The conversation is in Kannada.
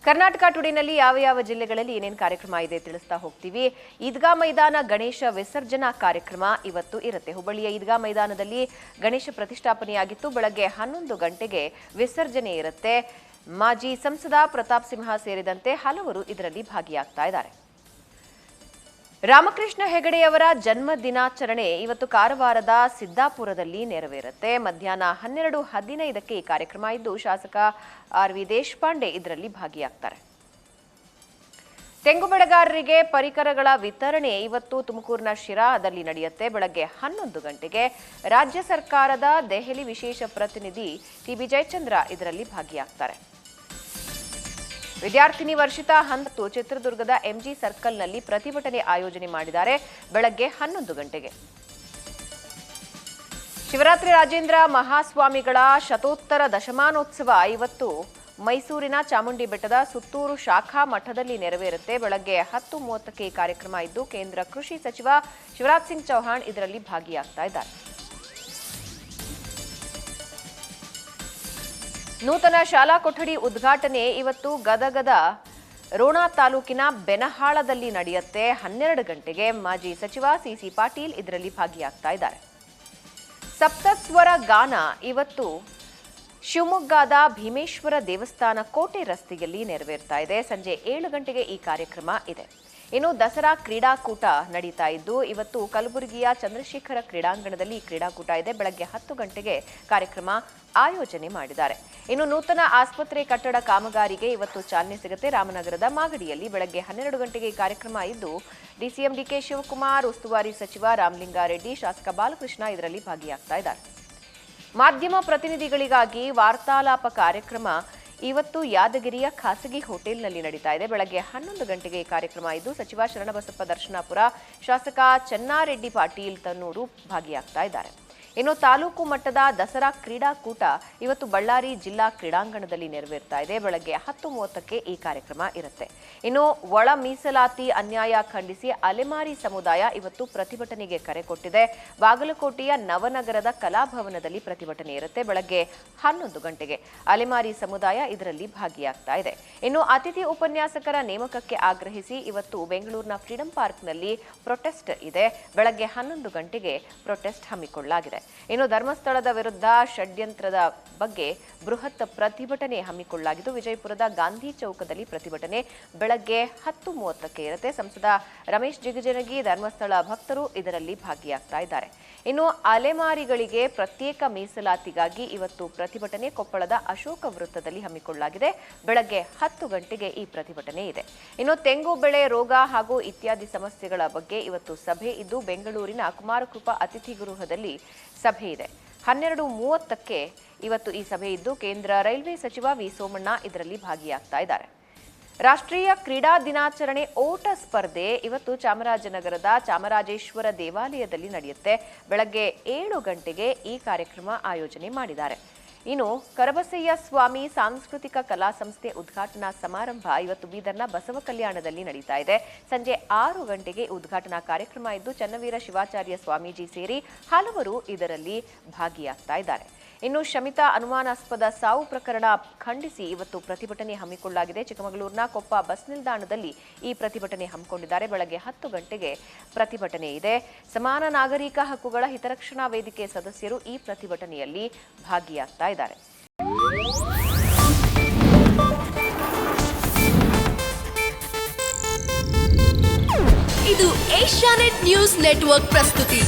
ಕರ್ನಾಟಕ ಟುಡೇನಲ್ಲಿ ಯಾವ ಜಿಲ್ಲೆಗಳಲ್ಲಿ ಏನೇನು ಕಾರ್ಯಕ್ರಮ ಇದೆ ತಿಳಿಸ್ತಾ ಹೋಗ್ತೀವಿ. ಈದ್ಗಾ ಮೈದಾನ ಗಣೇಶ ವಿಸರ್ಜನಾ ಕಾರ್ಯಕ್ರಮ ಇವತ್ತು ಇರುತ್ತೆ. ಹುಬ್ಬಳ್ಳಿಯ ಈದ್ಗಾ ಮೈದಾನದಲ್ಲಿ ಗಣೇಶ ಪ್ರತಿಷ್ಠಾಪನೆಯಾಗಿತ್ತು. ಬೆಳಗ್ಗೆ 11 ಗಂಟೆಗೆ ವಿಸರ್ಜನೆ ಇರುತ್ತೆ. ಮಾಜಿ ಸಂಸದ ಪ್ರತಾಪ್ ಸಿಂಹ ಸೇರಿದಂತೆ ಹಲವರು ಇದರಲ್ಲಿ ಭಾಗಿಯಾಗ್ತಾ ಇದ್ದಾರೆ. ರಾಮಕೃಷ್ಣ ಹೆಗಡೆಯವರ ಜನ್ಮ ದಿನಾಚರಣೆ ಇವತ್ತು ಕಾರವಾರದ ಸಿದ್ದಾಪುರದಲ್ಲಿ ನೆರವೇರುತ್ತೆ. ಮಧ್ಯಾಹ್ನ 12:15ಕ್ಕೆ ಈ ಕಾರ್ಯಕ್ರಮ ಇದ್ದು ಶಾಸಕ ಆರ್.ವಿ. ದೇಶಪಾಂಡೆ ಇದರಲ್ಲಿ ಭಾಗಿಯಾಗ್ತಾರೆ. ತೆಂಗು ಬೆಳೆಗಾರರಿಗೆ ಪರಿಕರಗಳ ವಿತರಣೆ ಇವತ್ತು ತುಮಕೂರಿನ ಶಿರಾದಲ್ಲಿ ನಡೆಯುತ್ತೆ. ಬೆಳಗ್ಗೆ 11 ಗಂಟೆಗೆ ರಾಜ್ಯ ಸರ್ಕಾರದ ದೆಹಲಿ ವಿಶೇಷ ಪ್ರತಿನಿಧಿ ಟಿ.ಬಿ. ಜಯಚಂದ್ರ ಇದರಲ್ಲಿ ಭಾಗಿಯಾಗ್ತಾರೆ. ವಿದ್ಯಾರ್ಥಿನಿ ವರ್ಷಿತಾ ಹಂತು ಚಿತ್ರದುರ್ಗದ ಎಂಜಿ ಸರ್ಕಲ್ನಲ್ಲಿ ಪ್ರತಿಭಟನೆ ಆಯೋಜನೆ ಮಾಡಿದ್ದಾರೆ. ಬೆಳಗ್ಗೆ 11 ಗಂಟೆಗೆ ಶಿವರಾತ್ರಿ ರಾಜೇಂದ್ರ ಮಹಾಸ್ವಾಮಿಗಳ ಶತೋತ್ತರ ದಶಮಾನೋತ್ಸವ ಇವತ್ತು ಮೈಸೂರಿನ ಚಾಮುಂಡಿ ಬೆಟ್ಟದ ಸುತ್ತೂರು ಶಾಖಾ ಮಠದಲ್ಲಿ ನೆರವೇರುತ್ತೆ. ಬೆಳಗ್ಗೆ 10:30ಕ್ಕೆ ಈ ಕಾರ್ಯಕ್ರಮ ಇದ್ದು ಕೇಂದ್ರ ಕೃಷಿ ಸಚಿವ ಶಿವರಾಜ್ ಸಿಂಗ್ ಚೌಹಾಣ್ ಇದರಲ್ಲಿ ಭಾಗಿಯಾಗ್ತಾ ಇದ್ದಾರೆ. ನೂತನ ಶಾಲಾ ಕೊಠಡಿ ಉದ್ಘಾಟನೆ ಇವತ್ತು ಗದಗದ ರೋಣ ತಾಲೂಕಿನ ಬೆನಹಾಳದಲ್ಲಿ ನಡೆಯುತ್ತೆ. 12 ಗಂಟೆಗೆ ಮಾಜಿ ಸಚಿವ ಸಿಸಿ ಪಾಟೀಲ್ ಇದರಲ್ಲಿ ಭಾಗಿಯಾಗ್ತಾ ಇದ್ದಾರೆ. ಸಪ್ತಸ್ವರ ಗಾನ ಇವತ್ತು ಶಿವಮೊಗ್ಗದ ಭೀಮೇಶ್ವರ ದೇವಸ್ಥಾನ ಕೋಟೆ ರಸ್ತೆಯಲ್ಲಿ ನೆರವೇರ್ತಾ ಇದೆ. ಸಂಜೆ 7 ಗಂಟೆಗೆ ಈ ಕಾರ್ಯಕ್ರಮ ಇದೆ. ಇನ್ನು ದಸರಾ ಕ್ರೀಡಾಕೂಟ ನಡೀತಾ ಇದ್ದು ಇವತ್ತು ಕಲಬುರಗಿಯ ಚಂದ್ರಶೇಖರ ಕ್ರೀಡಾಂಗಣದಲ್ಲಿ ಕ್ರೀಡಾಕೂಟ ಇದೆ. ಬೆಳಗ್ಗೆ 10 ಗಂಟೆಗೆ ಕಾರ್ಯಕ್ರಮ ಆಯೋಜನೆ ಮಾಡಿದ್ದಾರೆ. ಇನ್ನು ನೂತನ ಆಸ್ಪತ್ರೆ ಕಟ್ಟಡ ಕಾಮಗಾರಿಗೆ ಇವತ್ತು ಚಾಲನೆ ಸಿಗುತ್ತೆ. ರಾಮನಗರದ ಮಾಗಡಿಯಲ್ಲಿ ಬೆಳಗ್ಗೆ 12 ಗಂಟೆಗೆ ಈ ಕಾರ್ಯಕ್ರಮ ಇದ್ದು ಡಿಸಿಎಂ ಡಿಕೆ ಶಿವಕುಮಾರ್, ಉಸ್ತುವಾರಿ ಸಚಿವ ರಾಮಲಿಂಗಾರೆಡ್ಡಿ, ಶಾಸಕ ಬಾಲಕೃಷ್ಣ ಇದರಲ್ಲಿ ಭಾಗಿಯಾಗ್ತಾ ಇದ್ದಾರೆ. ಮಾಧ್ಯಮ ಪ್ರತಿನಿಧಿಗಳಿಗಾಗಿ ವಾರ್ತಾಲಾಪ ಕಾರ್ಯಕ್ರಮ ಇವತ್ತು ಯಾದಗಿರಿಯ ಖಾಸಗಿ ಹೋಟೆಲ್ನಲ್ಲಿ ನಡೀತಾ ಇದೆ. ಬೆಳಗ್ಗೆ 11 ಗಂಟೆಗೆ ಈ ಕಾರ್ಯಕ್ರಮ ಇದ್ದು ಸಚಿವ ಶರಣಬಸಪ್ಪ ದರ್ಶನಾಪುರ, ಶಾಸಕ ಚೆನ್ನಾರೆಡ್ಡಿ ಪಾಟೀಲ್ ತನ್ನೂರು ಭಾಗಿಯಾಗ್ತಾ ಇದ್ದಾರೆ. ಇನ್ನು ತಾಲೂಕು ಮಟ್ಟದ ದಸರಾ ಕ್ರೀಡಾಕೂಟ ಇವತ್ತು ಬಳ್ಳಾರಿ ಜಿಲ್ಲಾ ಕ್ರೀಡಾಂಗಣದಲ್ಲಿ ನೆರವೇರ್ತಾ ಇದೆ. ಬೆಳಗ್ಗೆ 10:30ಕ್ಕೆ ಈ ಕಾರ್ಯಕ್ರಮ ಇರುತ್ತೆ. ಇನ್ನು ಒಳ ಮೀಸಲಾತಿ ಅನ್ಯಾಯ ಖಂಡಿಸಿ ಅಲೆಮಾರಿ ಸಮುದಾಯ ಇವತ್ತು ಪ್ರತಿಭಟನೆಗೆ ಕರೆ ಕೊಟ್ಟಿದೆ. ಬಾಗಲಕೋಟೆಯ ನವನಗರದ ಕಲಾಭವನದಲ್ಲಿ ಪ್ರತಿಭಟನೆ ಇರುತ್ತೆ. ಬೆಳಗ್ಗೆ 11 ಗಂಟೆಗೆ ಅಲೆಮಾರಿ ಸಮುದಾಯ ಇದರಲ್ಲಿ ಭಾಗಿಯಾಗ್ತಾ ಇದೆ. ಇನ್ನು ಅತಿಥಿ ಉಪನ್ಯಾಸಕರ ನೇಮಕಕ್ಕೆ ಆಗ್ರಹಿಸಿ ಇವತ್ತು ಬೆಂಗಳೂರಿನ ಫ್ರೀಡಂ ಪಾರ್ಕ್ನಲ್ಲಿ ಪ್ರೊಟೆಸ್ಟ್ ಇದೆ. ಬೆಳಗ್ಗೆ 11 ಗಂಟೆಗೆ ಪ್ರೊಟೆಸ್ಟ್ ಹಮ್ಮಿಕೊಳ್ಳಲಾಗಿದೆ. ಇನ್ನು ಧರ್ಮಸ್ಥಳದ ವಿರುದ್ಧ ಷಡ್ಯಂತ್ರದ ಬಗ್ಗೆ ಬೃಹತ್ ಪ್ರತಿಭಟನೆ ಹಮ್ಮಿಕೊಳ್ಳಲಾಗಿದ್ದು ವಿಜಯಪುರದ ಗಾಂಧಿ ಚೌಕದಲ್ಲಿ ಪ್ರತಿಭಟನೆ ಬೆಳಗ್ಗೆ 10:30ಕ್ಕೆ ಇರುತ್ತೆ. ಸಂಸದ ರಮೇಶ್ ಜಿಗಜಿಣಗಿ, ಧರ್ಮಸ್ಥಳ ಭಕ್ತರು ಇದರಲ್ಲಿ ಭಾಗಿಯಾಗ್ತಾ ಇದ್ದಾರೆ. ಇನ್ನು ಅಲೆಮಾರಿಗಳಿಗೆ ಪ್ರತ್ಯೇಕ ಮೀಸಲಾತಿಗಾಗಿ ಇವತ್ತು ಪ್ರತಿಭಟನೆ ಕೊಪ್ಪಳದ ಅಶೋಕ ವೃತ್ತದಲ್ಲಿ ಹಮ್ಮಿಕೊಳ್ಳಲಾಗಿದೆ. ಬೆಳಗ್ಗೆ 10 ಗಂಟೆಗೆ ಈ ಪ್ರತಿಭಟನೆ ಇದೆ. ಇನ್ನು ತೆಂಗು ಬೆಳೆ ರೋಗ ಹಾಗೂ ಇತ್ಯಾದಿ ಸಮಸ್ಯೆಗಳ ಬಗ್ಗೆ ಇವತ್ತು ಸಭೆ ಇದ್ದು ಬೆಂಗಳೂರಿನ ಕುಮಾರಕೃಪಾ ಅತಿಥಿ ಗೃಹದಲ್ಲಿ ಸಭೆ ಇದೆ. 12:30ಕ್ಕೆ ಇವತ್ತು ಈ ಸಭೆ ಇದ್ದು ಕೇಂದ್ರ ರೈಲ್ವೆ ಸಚಿವ ವಿ ಸೋಮಣ್ಣ ಇದರಲ್ಲಿ ಭಾಗಿಯಾಗ್ತಾ ಇದ್ದಾರೆ. ರಾಷ್ಟ್ರೀಯ ಕ್ರೀಡಾ ದಿನಾಚರಣೆ ಓಟ ಸ್ಪರ್ಧೆ ಇವತ್ತು ಚಾಮರಾಜನಗರದ ಚಾಮರಾಜೇಶ್ವರ ದೇವಾಲಯದಲ್ಲಿ ನಡೆಯುತ್ತೆ. ಬೆಳಗ್ಗೆ 7 ಗಂಟೆಗೆ ಈ ಕಾರ್ಯಕ್ರಮ ಆಯೋಜನೆ ಮಾಡಿದ್ದಾರೆ. ಇನ್ನು ಕರಬಸಯ್ಯ ಸ್ವಾಮಿ ಸಾಂಸ್ಕೃತಿಕ ಕಲಾ ಸಂಸ್ಥೆ ಉದ್ಘಾಟನಾ ಸಮಾರಂಭ ಇವತ್ತು ಬೀದರ್ನ ಬಸವ ಕಲ್ಯಾಣದಲ್ಲಿ ನಡೀತಾ ಇದೆ. ಸಂಜೆ 6 ಗಂಟೆಗೆ ಉದ್ಘಾಟನಾ ಕಾರ್ಯಕ್ರಮ ಇದ್ದು ಚನ್ನವೀರ ಶಿವಾಚಾರ್ಯ ಸ್ವಾಮೀಜಿ ಸೇರಿ ಹಲವರು ಇದರಲ್ಲಿ ಭಾಗಿಯಾಗ್ತಾ ಇದ್ದಾರೆ. ಇನ್ನು ಶಮಿತಾ ಅನುಮಾನಾಸ್ಪದ ಸಾವು ಪ್ರಕರಣ ಖಂಡಿಸಿ ಇವತ್ತು ಪ್ರತಿಭಟನೆ ಹಮ್ಮಿಕೊಳ್ಳಲಾಗಿದೆ. ಚಿಕ್ಕಮಗಳೂರಿನ ಕೊಪ್ಪ ಬಸ್ ನಿಲ್ದಾಣದಲ್ಲಿ ಈ ಪ್ರತಿಭಟನೆ ಹಮ್ಮಿಕೊಂಡಿದ್ದಾರೆ. ಬೆಳಗ್ಗೆ 10 ಗಂಟೆಗೆ ಪ್ರತಿಭಟನೆ ಇದೆ. ಸಮಾನ ನಾಗರಿಕ ಹಕ್ಕುಗಳ ಹಿತರಕ್ಷಣಾ ವೇದಿಕೆ ಸದಸ್ಯರು ಈ ಪ್ರತಿಭಟನೆಯಲ್ಲಿ ಭಾಗಿಯಾಗ್ತಾ ಇದ್ದಾರೆ. ಇದು ಏಷ್ಯಾನೆಟ್ ನ್ಯೂಸ್ ನೆಟ್ವರ್ಕ್ ಪ್ರಸ್ತುತಿ.